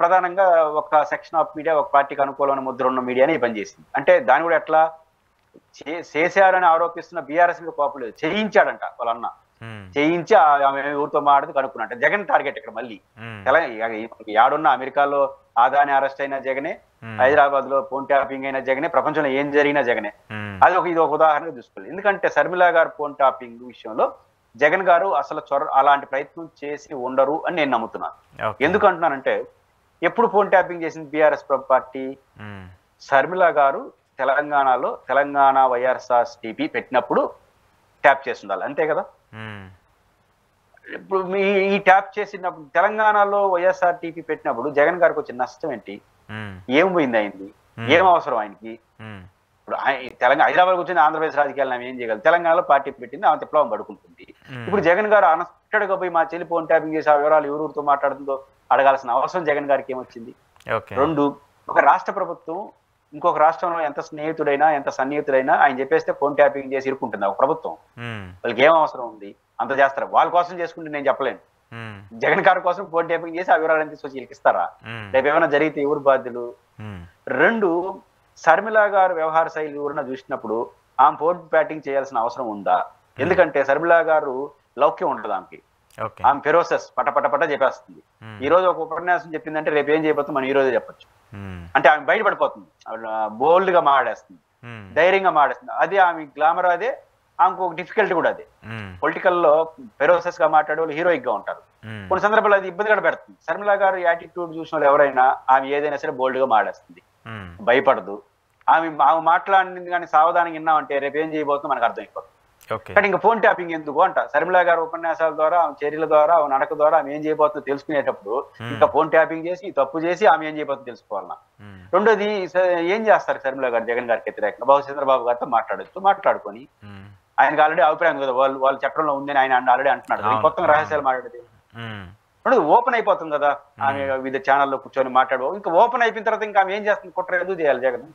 ప్రధానంగా ఒక సెక్షన్ ఆఫ్ మీడియా, ఒక పార్టీకి అనుకూలమైన ముద్ర ఉన్న మీడియాని పనిచేసింది. అంటే దాని కూడా ఎట్లా చేశారని ఆరోపిస్తున్న బీఆర్ఎస్ మీద కోపం లేదు, చేయించాడంట వాళ్ళన్న. చేయించి ఆమె ఊరితో మాట్లాడి కనుక్కున్నట్ట. జగన్ టార్గెట్ ఇక్కడ మళ్ళీ. యాడున్న అమెరికాలో ఆదాని అరెస్ట్ అయిన జగనే, హైదరాబాద్ లో ఫోన్ ట్యాపింగ్ అయిన జగనే, ప్రపంచంలో ఏం జరిగినా జగనే. ఇది ఒక ఉదాహరణగా చూసుకోవాలి. ఎందుకంటే షర్మిల గారు ఫోన్ ట్యాపింగ్ విషయంలో జగన్ గారు అసలు అలాంటి ప్రయత్నం చేసి ఉండరు అని నేను నమ్ముతున్నాను. ఎందుకు అంటున్నానంటే, ఎప్పుడు ఫోన్ ట్యాపింగ్ చేసింది బీఆర్ఎస్ పార్టీ? షర్మిల గారు తెలంగాణలో తెలంగాణ వైఎస్ఆర్సీపీ పెట్టినప్పుడు ట్యాప్ చేసి ఉండాలి, అంతే కదా. ఇప్పుడు ఈ ట్యాప్ చేసినప్పుడు తెలంగాణలో వైఎస్ఆర్టీపీ పెట్టినప్పుడు జగన్ గారికి వచ్చిన నష్టం ఏంటి? ఏం పోయింది అయింది? ఏం అవసరం ఆయనకి? ఇప్పుడు తెలంగాణ హైదరాబాద్ కూర్చొని ఆంధ్రప్రదేశ్ రాజకీయాలు ఆమె ఏం చేయగలరు? తెలంగాణలో పార్టీ పెట్టింది, ఆమె విప్లవం పడుకుంటుంది. ఇప్పుడు జగన్ గారు అన్ఎక్స్పెక్టెడ్ గా పోయి మా చెల్లి ఫోన్ ట్యాపింగ్ చేసి ఆ వివరాలు ఎవరితో మాట్లాడుతుందో అడగాల్సిన అవసరం జగన్ గారికి ఏమొచ్చింది? రెండు, ఒక రాష్ట్ర ప్రభుత్వం ఇంకొక రాష్ట్రంలో ఎంత స్నేహితుడైనా ఎంత సన్నిహితుడైనా ఆయన చెప్పేస్తే ఫోన్ ట్యాపింగ్ చేసి ఇరుక్కుంటుంది ఒక ప్రభుత్వం. వాళ్ళకి ఏం అవసరం ఉంది? అంత చేస్తారు. వాళ్ళ కోసం చేసుకుంటే నేను చెప్పలేను. జగన్ గారి కోసం ఫోన్ ట్యాపింగ్ చేసి ఆ వివరాలను తీసుకొచ్చి వీళ్ళకి ఇస్తారా? రేపు ఏమైనా జరిగితే ఎవరు బాధ్యులు? రెండు, షర్మిల గారు వ్యవహార శైలి ఎవరైనా చూసినప్పుడు ఆమె ఫోన్ ట్యాపింగ్ చేయాల్సిన అవసరం ఉందా? ఎందుకంటే షర్మిల గారు లౌక్యం ఉంటుంది ఆమెకి. ఆమె ఫెరోసెస్ పట చెప్పేస్తుంది. ఈ రోజు ఒక ఉపన్యాసం చెప్పిందంటే రేపు ఏం చేయబోతుంది మనం ఈ రోజే చెప్పొచ్చు. అంటే ఆమె బయటపడిపోతుంది, బోల్డ్ గా మాట్లాడేస్తుంది, ధైర్యంగా మాట్లాడుతుంది. అది ఆమె గ్లామర్, అదే ఆమెకు ఒక డిఫికల్టీ కూడా. అదే పొలిటికల్ లో ఫెరోసెస్ గా మాట్లాడే వాళ్ళు హీరోయిక్ గా ఉంటారు. కొన్ని సందర్భాలు అది ఇబ్బంది కూడా పెడుతుంది. షర్మిల గారు యాటిట్యూడ్ చూసిన వాళ్ళు ఎవరైనా ఆమె ఏదైనా సరే బోల్డ్ గా మాట్లాడుతుంది, భయపడదు. ఆమె మాట్లాడింది కానీ సావధానంగా విన్నామంటే రేపు ఏం చేయబోతుందో మనకు అర్థమైపోతుంది. కానీ ఇంకా ఫోన్ ట్యాపింగ్ ఎందుకు అంట? షర్మిల గారు ఉపన్యాసాల ద్వారా, ఆమె చర్యల ద్వారా, ఆమె నడక ద్వారా ఆమె ఏం చేయబోతుందో తెలుసుకునేటప్పుడు ఇంకా ఫోన్ ట్యాపింగ్ చేసి తప్పు చేసి ఆమె ఏం చేయబోతుందో తెలుసుకోవాలన్నా. రెండోది, ఏం చేస్తారు షర్మిల గారు జగన్ గారికి వ్యతిరేకంగా? బాబు చంద్రబాబు గారితో మాట్లాడుకొని ఆయనకు ఆల్రెడీ అభిప్రాయం కదా, వాళ్ళు చట్టంలో ఉందని ఆయన ఆల్రెడీ అంటున్నాడు. కొత్తగా రహస్యాలు మాట్లాడేది. ఓపెన్ అయిపోతుంది కదా ఆమె వివిధ ఛానల్లో కూర్చొని మాట్లాడు. ఇంకా ఓపెన్ అయిపోయిన తర్వాత ఇంకా ఆమె ఏం చేస్తుంది? కుట్ర ఎందుకు చేయాలి జగన్?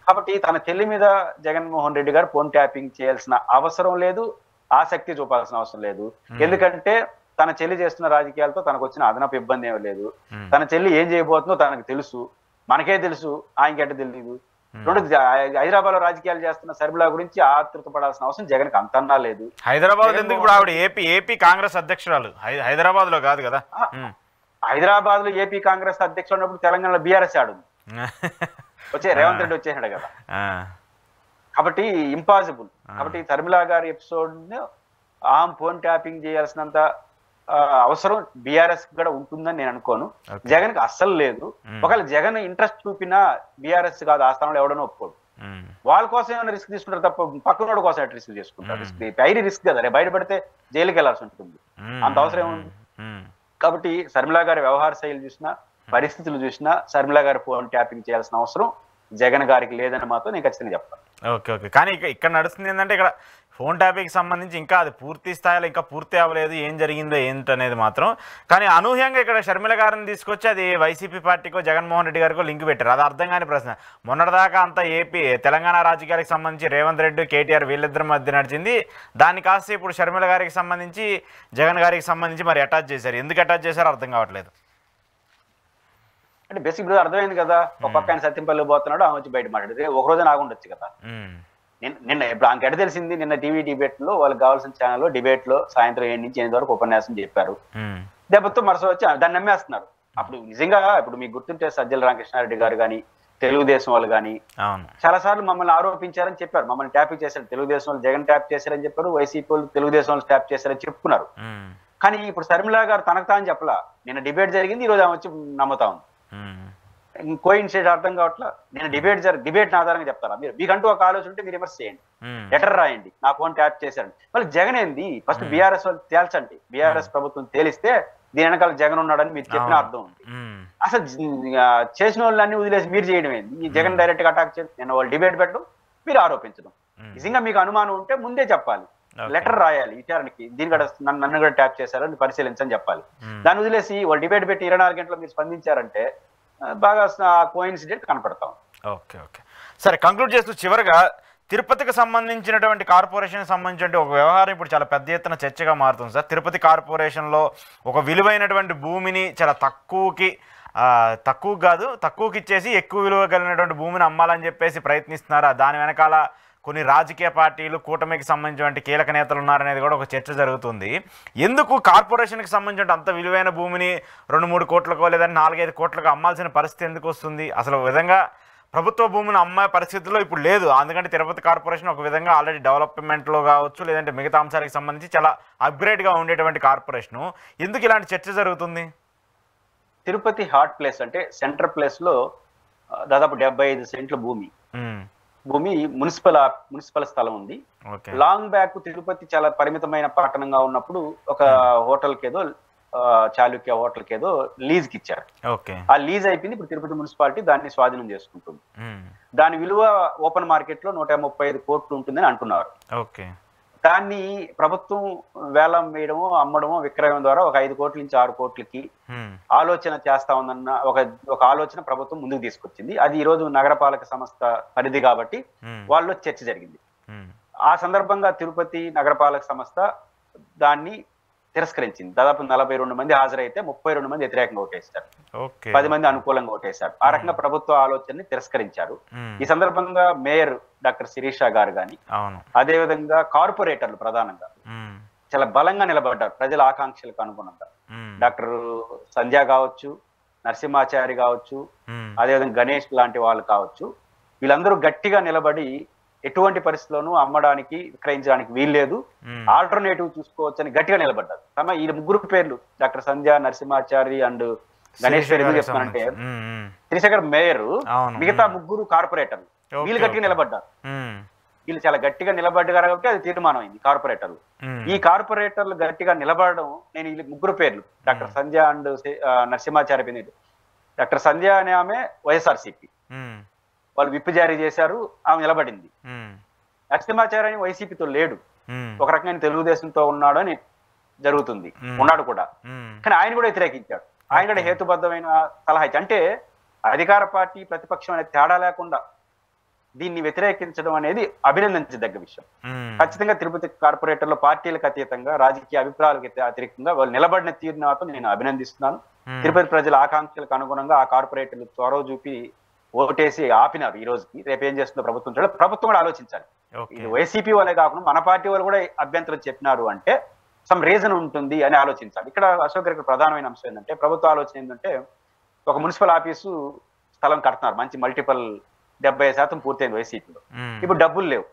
కాబట్టి తన చెల్లి మీద జగన్మోహన్ రెడ్డి గారు ఫోన్ ట్యాపింగ్ చేయాల్సిన అవసరం లేదు, ఆసక్తి చూపాల్సిన అవసరం లేదు. ఎందుకంటే తన చెల్లి చేస్తున్న రాజకీయాలతో తనకు వచ్చిన అదనపు ఇబ్బంది ఏమీ లేదు. తన చెల్లి ఏం చేయబోతుందో తనకు తెలుసు, మనకే తెలుసు, ఆయనకంటే తెలియదు. రెండు హైదరాబాద్ లో రాజకీయాలు చేస్తున్న శర్మిల గురించి ఆతృత పడాల్సిన అవసరం జగన్ కి అంతన్నా లేదు. హైదరాబాద్ ఎందుకు? ఇప్పుడు ఆవిడ ఏపీ కాంగ్రెస్ అధ్యక్షురాలు, హైదరాబాద్ లో కాదు కదా. హైదరాబాద్ లో ఏపీ కాంగ్రెస్ అధ్యక్షుడు ఉన్నప్పుడు తెలంగాణలో బీఆర్ఎస్ ఆడు రేవంత్ రెడ్డి వచ్చేసాడు కదా. కాబట్టి ఇంపాసిబుల్. కాబట్టి శర్మిల గారి ఎపిసోడ్ ఆమె ఫోన్ ట్యాపింగ్ చేయాల్సినంత అవసరం బీఆర్ఎస్ కూడా ఉంటుందని నేను అనుకోను. జగన్ కి అస్సలు లేదు. ఒకవేళ జగన్ ఇంట్రెస్ట్ చూపినా బీఆర్ఎస్ కాదు ఆ స్థానంలో ఎవడనో ఒప్పుకోడు. వాళ్ళ కోసం ఏమైనా రిస్క్ తీసుకుంటారు తప్ప పక్కనోడు కోసం రిస్క్ తీసుకుంటారు. రిస్క్ కదా, బయటపడితే జైలుకి వెళ్లాల్సి ఉంటుంది. అంత అవసరం ఏముంది? కాబట్టి శర్మిల గారి వ్యవహార శైలి చూసినా, పరిస్థితులు చూసినా శర్మిల గారి ఫోన్ ట్యాపింగ్ చేయాల్సిన అవసరం జగన్ గారికి లేదని మాత్రం నేను ఖచ్చితంగా చెప్తాను. Okay okay. కానీ ఇక్కడ నడుస్తుంది ఏంటంటే, ఇక్కడ ఫోన్ ట్యాపింగ్కి సంబంధించి ఇంకా అది పూర్తి స్థాయిలో ఇంకా పూర్తి అవ్వలేదు, ఏం జరిగిందో ఏంటనేది మాత్రం. కానీ అనూహ్యంగా ఇక్కడ షర్మిల గారిని తీసుకొచ్చి అది వైసీపీ పార్టీకో జగన్మోహన్ రెడ్డి గారికో లింక్ పెట్టారు. అది అర్థం కాని ప్రశ్న. మొన్నటిదాకా అంతా తెలంగాణ రాజకీయాలకు సంబంధించి రేవంత్ రెడ్డి, కేటీఆర్ వీళ్ళిద్దరి మధ్య నడిచింది. దాన్ని కాస్త ఇప్పుడు షర్మిల గారికి సంబంధించి, జగన్ గారికి సంబంధించి మరి అటాచ్ చేశారు. ఎందుకు అటాచ్ చేశారో అర్థం కావట్లేదు. అంటే బేసిక్ అర్థమైంది కదా. ఒక పక్క ఆయన సత్యంపల్లి పోతున్నాడు, ఆమె వచ్చి బయట మాట్లాడితే ఒక రోజు ఆగుండొచ్చు కదా. నిన్న ఇప్పుడు ఆమెకి ఎట తెలిసింది? నిన్న టీవీ డిబేట్ లో వాళ్ళకి కావాల్సిన ఛానల్లో డిబేట్ లో సాయంత్రం 7 నుంచి 8 వరకు ఉపన్యాసం చెప్పారు. దెబ్బతో మరస వచ్చి దాన్ని నమ్మేస్తున్నారు. అప్పుడు నిజంగా ఇప్పుడు మీకు గుర్తుంటే సజ్జల రామకృష్ణారెడ్డి గారు కానీ, తెలుగుదేశం వాళ్ళు కానీ చాలా సార్లు మమ్మల్ని ఆరోపించారని చెప్పారు. మమ్మల్ని ట్యాప్ చేశారు, తెలుగుదేశం వాళ్ళు జగన్ ట్యాప్ చేశారని చెప్పారు, వైసీపీ వాళ్ళు తెలుగుదేశం వాళ్ళు ట్యాప్ చేశారని చెప్పుకున్నారు. కానీ ఇప్పుడు శర్మిల గారు తనకు తాను చెప్పలా. నిన్న డిబేట్ జరిగింది, ఈ రోజు ఆమె వచ్చి నమ్ముతా ఉంది. కోయిన్సిడెంట్ అర్థం కావట్లా. నేను డిబేట్ ఆధారంగా చెప్తారా? మీకంటూ ఒక ఆలోచన ఉంటే మీరు విమర్శ చేయండి, లెటర్ రాయండి, నా ఫోన్ ట్యాప్ చేశారండి. మళ్ళీ జగన్ ఏంది? ఫస్ట్ బీఆర్ఎస్ వాళ్ళు తేల్చండి. బీఆర్ఎస్ ప్రభుత్వం తేలిస్తే దీని వెనకాల జగన్ ఉన్నాడని మీరు చెప్పిన అర్థం ఉంది. అసలు చేసిన వాళ్ళని వదిలేసి మీరు చేయడం ఏంది? ఈ జగన్ డైరెక్ట్ గా అటాక్ చేసి నేను వాళ్ళు డిబేట్ పెట్టడం, మీరు ఆరోపించడం. నిజంగా మీకు అనుమానం ఉంటే ముందే చెప్పాలి, లెటర్ రాయాలి విచారణకి, దీని కూడా నన్ను కూడా ట్యాప్ చేశారని పరిశీలించని చెప్పాలి. దాన్ని వదిలేసి వాళ్ళు డిబేట్ పెట్టి 24 గంటలు మీరు స్పందించారంటే బాగా కోఇన్సిడెంట్ కనపడతాం. ఓకే ఓకే, సరే. కంక్లూడ్ చేస్తూ చివరిగా తిరుపతికి సంబంధించినటువంటి కార్పొరేషన్కి సంబంధించిన ఒక వ్యవహారం ఇప్పుడు చాలా పెద్ద ఎత్తున చర్చగా మారుతుంది సార్. తిరుపతి కార్పొరేషన్లో ఒక విలువైనటువంటి భూమిని చాలా తక్కువకి ఇచ్చేసి ఎక్కువ విలువ కలిగినటువంటి భూమిని అమ్మాలని చెప్పేసి ప్రయత్నిస్తున్నారు. దాని వెనకాల కొన్ని రాజకీయ పార్టీలు, కూటమికి సంబంధించిన కీలక నేతలు ఉన్నారనేది కూడా ఒక చర్చ జరుగుతుంది. ఎందుకు కార్పొరేషన్కి సంబంధించిన అంత విలువైన భూమిని 2-3 కోట్లకో లేదంటే 4-5 కోట్లకు అమ్మాల్సిన పరిస్థితి ఎందుకు వస్తుంది? అసలు విధంగా ప్రభుత్వ భూమిని అమ్మే పరిస్థితుల్లో ఇప్పుడు లేదు. అందుకంటే తిరుపతి కార్పొరేషన్ ఒక విధంగా ఆల్రెడీ డెవలప్మెంట్లో కావచ్చు, లేదంటే మిగతా అంశాలకు సంబంధించి చాలా అప్గ్రేడ్గా ఉండేటువంటి కార్పొరేషను. ఎందుకు ఇలాంటి చర్చ జరుగుతుంది? తిరుపతి హాట్ ప్లేస్ అంటే సెంటర్ ప్లేస్ లో దాదాపు 75 సెంట్ల భూమి మున్సిపల్ స్థలం ఉంది. లాంగ్ బ్యాక్ తిరుపతి చాలా పరిమితమైన పట్టణంగా ఉన్నప్పుడు ఒక హోటల్ కేదో, చాళుక్య హోటల్ కేదో లీజ్ కి ఇచ్చారు. ఆ లీజ్ అయిపోయింది. ఇప్పుడు తిరుపతి మున్సిపాలిటీ దాన్ని స్వాధీనం చేసుకుంటుంది. దాని విలువ ఓపెన్ మార్కెట్ లో 135 కోట్లు ఉంటుందని అంటున్నారు. దాన్ని ప్రభుత్వం వేలం వేయడమో, అమ్మడమో, విక్రయం ద్వారా ఒక 5 కోట్ల నుంచి 6 కోట్లకి ఆలోచన చేస్తా ఉందన్న ఒక ఆలోచన ప్రభుత్వం ముందుకు తీసుకొచ్చింది. అది ఈ రోజు నగరపాలక సంస్థ పరిధి కాబట్టి వాళ్ళు చర్చ జరిగింది. ఆ సందర్భంగా తిరుపతి నగరపాలక సంస్థ దాన్ని తిరస్కరించింది. దాదాపు 42 మంది హాజరైతే 32 మంది వ్యతిరేకంగా ఓటేశారు, 10 మంది అనుకూలంగా ఓటేశారు. ఆ రకంగా ప్రభుత్వ ఆలోచనని తిరస్కరించారు. ఈ సందర్భంగా మేయర్ డాక్టర్ శిరీష గారు గాని, అదే విధంగా కార్పొరేటర్లు ప్రధానంగా చాలా బలంగా నిలబడ్డారు ప్రజల ఆకాంక్షలకు అనుగుణంగా. డాక్టర్ సంధ్య కావచ్చు, నరసింహాచారి కావచ్చు, అదేవిధంగా గణేష్ లాంటి వాళ్ళు కావచ్చు, వీళ్ళందరూ గట్టిగా నిలబడి ఎటువంటి పరిస్థితుల్లోనూ అమ్మడానికి, విక్రయించడానికి వీల్లేదు, ఆల్టర్నేటివ్ చూసుకోవచ్చని గట్టిగా నిలబడ్డారు. ఈ 3 పేర్లు doctor Sandhya, Narasimhachari and Ganesh పేరు ఎందుకు చెప్తానంటే, శ్రీశేఖర్ మేయర్, మిగతా 3 కార్పొరేటర్లు వీళ్ళు గట్టిగా నిలబడ్డారు. వీళ్ళు చాలా గట్టిగా నిలబడ్డారు కాబట్టి అది తీర్మానం అయింది కార్పొరేటర్లు. ఈ కార్పొరేటర్లు గట్టిగా నిలబడడం, నేను ఈ 3 పేర్లు డాక్టర్ సంధ్య అండ్ నరసింహాచారి పేరు. డాక్టర్ సంధ్య అనే ఆమె వైఎస్ఆర్సీపీ, వాళ్ళు విప్ జారీ చేశారు, ఆమె నిలబడింది. నరసింహాచారి వైసీపీతో లేడు, ఒక రకంగా తెలుగుదేశంతో ఉన్నాడు అని జరుగుతుంది, ఉన్నాడు కూడా. కానీ ఆయన కూడా వ్యతిరేకించాడు. ఆయన కూడా హేతుబద్ధమైన సలహా ఇచ్చాడు. అంటే అధికార పార్టీ ప్రతిపక్షం అనే తేడా లేకుండా దీన్ని వ్యతిరేకించడం అనేది అభినందించదగ్గ విషయం. ఖచ్చితంగా తిరుపతి కార్పొరేటర్లో పార్టీలకు అతీతంగా, రాజకీయ అభిప్రాయాలకు అతిరిక్తంగా వాళ్ళు నిలబడిన తీరుని మాత్రం నేను అభినందిస్తున్నాను. తిరుపతి ప్రజల ఆకాంక్షలకు అనుగుణంగా ఆ కార్పొరేటర్లు చొరవ చూపి ఓటేసి ఆపినారు. ఈ రోజుకి రేపు ఏం చేస్తుందో ప్రభుత్వం కూడా ఆలోచించాలి. ఇది వైసీపీ వాళ్ళే కాకుండా మన పార్టీ వాళ్ళు కూడా అభ్యంతరం చెప్పినారు అంటే సమ్ రీజన్ ఉంటుంది అని ఆలోచించాలి. ఇక్కడ అశోక్ గారికి ప్రధానమైన అంశం ఏంటంటే, ప్రభుత్వ ఆలోచన ఏంటంటే, ఒక మున్సిపల్ ఆఫీసు స్థలం కడుతున్నారు, మంచి మల్టిపల్ 70% పూర్తయింది వైసీపీలో. ఇప్పుడు డబ్బులు లేవు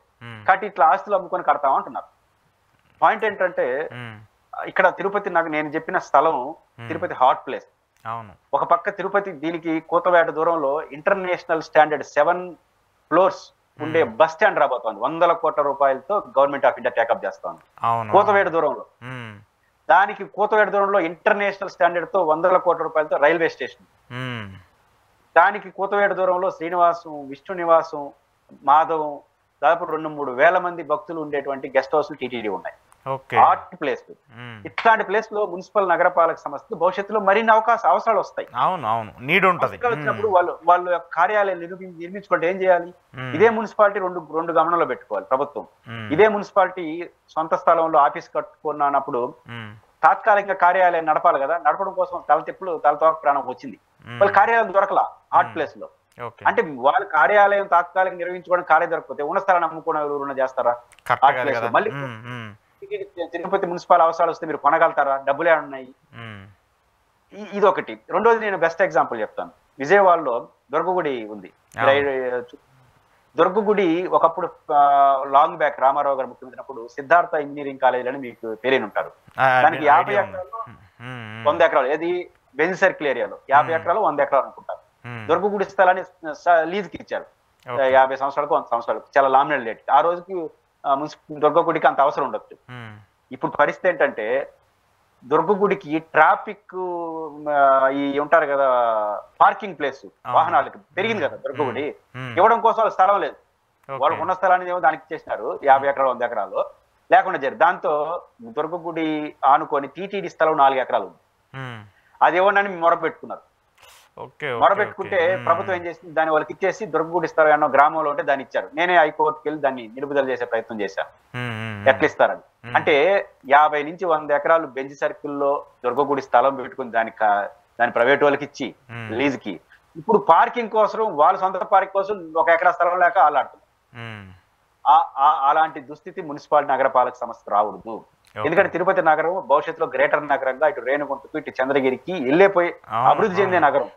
కాబట్టి ఇట్లా ఆస్తులు అమ్ముకొని కడతామంటున్నారు. పాయింట్ ఏంటంటే, ఇక్కడ తిరుపతి నాకు నేను చెప్పిన స్థలం తిరుపతి హాట్ ప్లేస్. ఒక పక్క తిరుపతి దీనికి కూతవేట దూరంలో ఇంటర్నేషనల్ స్టాండర్డ్ 7 ఫ్లోర్స్ ఉండే బస్ స్టాండ్ రాబోతోంది. 100 కోట్ల రూపాయలతో గవర్నమెంట్ ఆఫ్ ఇండియా టేకప్ చేస్తోంది కూతవేట దూరంలో. దానికి కూతవేట దూరంలో ఇంటర్నేషనల్ స్టాండర్డ్ తో 100 కోట్ల రూపాయలతో రైల్వే స్టేషన్. దానికి కూతవేట దూరంలో శ్రీనివాసం, విష్ణు నివాసం, మాధవం, దాదాపు 2-3 వేల మంది భక్తులు ఉండేటువంటి గెస్ట్ హౌస్లు టీటీడీ ఉన్నాయి. Art place. ఇట్లాంటి ప్లేస్ లో మున్సిపల్ నగరపాలక సంస్థలు భవిష్యత్తులో మరిన్ని అవసరాలు వస్తాయి. వచ్చినప్పుడు వాళ్ళు కార్యాలయం నిర్మించుకుంటే ఏం చేయాలి? ఇదే మున్సిపాలిటీ రెండు గమనంలో పెట్టుకోవాలి ప్రభుత్వం. ఇదే మున్సిపాలిటీ సొంత స్థలంలో ఆఫీస్ కట్టుకున్నప్పుడు తాత్కాలిక కార్యాలయం నడపాలి కదా. నడపడం కోసం తలతోక ప్రాణం వచ్చింది. వాళ్ళ కార్యాలయం దొరకలా ఆర్ట్ ప్లేస్ లో. అంటే వాళ్ళ కార్యాలయం తాత్కాలిక నిర్వహించుకోవడం కార్యాలయం దొరకపోతే ఉన్న స్థలాన్ని అమ్ముకునే ఎవరైనా చేస్తారా? మళ్ళీ తిరుపతి మున్సిపల్ అవసరాలు వస్తే మీరు కొనగలుగుతారా? డబ్బులే ఉన్నాయి. ఇది ఒకటి. రెండోది నేను బెస్ట్ ఎగ్జాంపుల్ చెప్తాను. విజయవాడలో దుర్గగుడి ఉంది. దుర్గగుడి ఒకప్పుడు లాంగ్ బ్యాక్ రామారావు గారు ముఖ్యమంత్రి అప్పుడు సిద్ధార్థ ఇంజనీరింగ్ కాలేజ్ అని మీకు తెలియని ఉంటారు. దానికి 50 ఎకరాలు 100 ఎకరాలు ఏది బెంజ్ సర్కిల్ ఏరియాలో 50 ఎకరాలు 100 ఎకరాలు అనుకుంటారు. దుర్గగుడి స్థలాన్ని లీజ్కి ఇచ్చారు 50 సంవత్సరాలకు 100 సంవత్సరాలకు. చాలా లామినల్ రేట్. ఆ రోజుకి దుర్గగుడికి అంత అవసరం ఉండొచ్చు. ఇప్పుడు పరిస్థితి ఏంటంటే, దుర్గగుడికి ట్రాఫిక్ ఈ ఉంటారు కదా పార్కింగ్ ప్లేస్ వాహనాలకి పెరిగింది కదా. దుర్గగుడి ఇవ్వడం కోసం వాళ్ళ స్థలం లేదు. వాళ్ళకు ఉన్న స్థలాన్ని ఏమో దానికి ఇచ్చేసినారు 50 ఎకరాలు 100 ఎకరాలు లేకుండా దాంతో దుర్గగుడి ఆనుకొని టీటీడీ స్థలం 4 ఎకరాలు ఉంది. అది ఇవ్వండి మొరపెట్టుకున్నారు. మొరపెట్టుకుంటే ప్రభుత్వం ఏం చేసింది, దాన్ని వాళ్ళకి ఇచ్చేసి దుర్గగుడి స్థలం ఏమన్నా గ్రామంలో ఉంటే దాన్ని ఇచ్చారు. నేనే హైకోర్టుకి వెళ్ళి దాన్ని నిలుపుదల చేసే ప్రయత్నం చేశాను. ఎట్లా ఇస్తారని. అంటే 50 నుంచి 100 ఎకరాలు బెంజ్ సర్కిల్లో దుర్గగుడి స్థలం పెట్టుకుని దాని ప్రైవేట్ వాళ్ళకి ఇచ్చి లీజుకి, ఇప్పుడు పార్కింగ్ కోసం వాళ్ళ సొంత పార్కింగ్ కోసం 1 ఎకరా స్థలం లేక ఆలాడుతున్నారు. అలాంటి దుస్థితి మున్సిపాలిటీ నగరపాలక సంస్థ రావద్దు. ఎందుకంటే తిరుపతి నగరం భవిష్యత్తులో గ్రేటర్ నగరంగా ఇటు రేణుగుంటకు ఇటు చంద్రగిరికి వెళ్ళిపోయి అభివృద్ధి చెందే నగరం.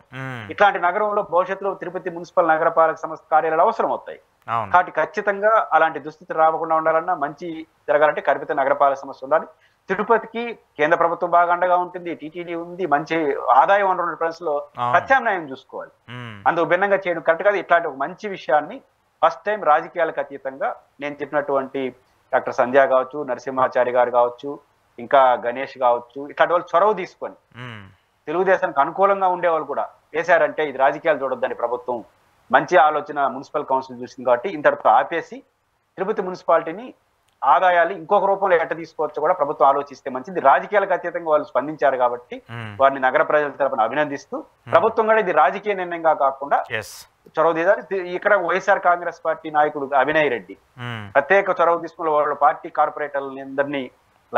ఇట్లాంటి నగరంలో భవిష్యత్తులో తిరుపతి మున్సిపల్ నగరపాలక సంస్థ కార్యాలయాలు అవసరం అవుతాయి. కాబట్టి ఖచ్చితంగా అలాంటి దుస్థితి రాకుండా ఉండాలన్నా, మంచి జరగాలంటే తిరుపతి నగరపాలక సంస్థ ఉండాలి. తిరుపతికి కేంద్ర ప్రభుత్వం బాగా అండగా ఉంటుంది, టీటీడీ ఉంది, మంచి ఆదాయ వనరుల ప్లేస్ లో ప్రత్యామ్నాయం చూసుకోవాలి. అందుకు భిన్నంగా చేయడం కరెక్ట్ కాదు. ఇట్లాంటి ఒక మంచి విషయాన్ని ఫస్ట్ టైం రాజకీయాలకు అతీతంగా నేను చెప్పినటువంటి డాక్టర్ సంధ్య కావచ్చు, నరసింహాచారి గారు కావచ్చు, ఇంకా గణేష్ కావచ్చు, ఇట్లాంటి వాళ్ళు చొరవ తీసుకొని తెలుగుదేశానికి అనుకూలంగా ఉండేవాళ్ళు కూడా వేశారంటే ఇది రాజకీయాలు చూడొద్దని ప్రభుత్వం మంచి ఆలోచన మున్సిపల్ కౌన్సిల్ చూసింది. కాబట్టి ఇంతటితో ఆపేసి తిరుపతి మున్సిపాలిటీని ఆదాయాలు ఇంకొక రూపంలో ఎట్ట తీసుకోవచ్చు కూడా ప్రభుత్వం ఆలోచిస్తే మంచిది. రాజకీయాలకు అతీతంగా వాళ్ళు స్పందించారు కాబట్టి వారిని నగర ప్రజల తరపున అభినందిస్తూ, ప్రభుత్వం కూడా ఇది రాజకీయ నిర్ణయంగా కాకుండా చొరవ తీయాలి. ఇక్కడ వైఎస్ఆర్ కాంగ్రెస్ పార్టీ నాయకుడు అభినయ్ రెడ్డి ప్రత్యేక చొరవ తీసుకుని వాళ్ళ పార్టీ కార్పొరేటర్లందరినీ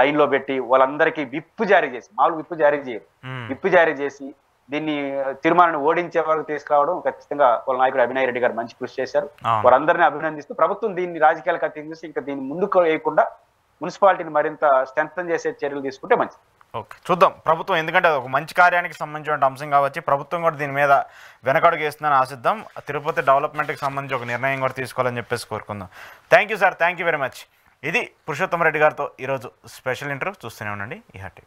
లైన్ లో పెట్టి వాళ్ళందరికీ విప్పు జారీ చేసి, మామూలు విప్పు జారీ చేయరు, విప్పు జారీ చేసి దీన్ని తీర్మానాన్ని ఓడించే వరకు తీసుకురావడం ఖచ్చితంగా వాళ్ళ నాయకుడు అభినయ్ రెడ్డి గారు మంచి కృషి చేశారు. వారందరినీ అభినందిస్తూ ప్రభుత్వం దీన్ని రాజకీయాలకు అతీతంగా ఇంకా దీన్ని ముందుకు వేయకుండా మున్సిపాలిటీని మరింత స్ట్రెంథన్ చేసే చర్యలు తీసుకుంటే మంచిది. ఓకే, చూద్దాం ప్రభుత్వం, ఎందుకంటే ఒక మంచి కార్యానికి సంబంధించిన అంశం కాబట్టి ప్రభుత్వం కూడా దీని మీద వెనకడుగు వేస్తుందని ఆశిద్దాం. తిరుపతి డెవలప్మెంట్కి సంబంధించి ఒక నిర్ణయం కూడా తీసుకోవాలని చెప్పేసి కోరుకుందాం. Thank you sir, thank you very much. ఇది పురుషోత్తమ రెడ్డి గారితో ఈరోజు స్పెషల్ ఇంటర్వ్యూ. చూస్తూనే ఉండండి ఈహాటి.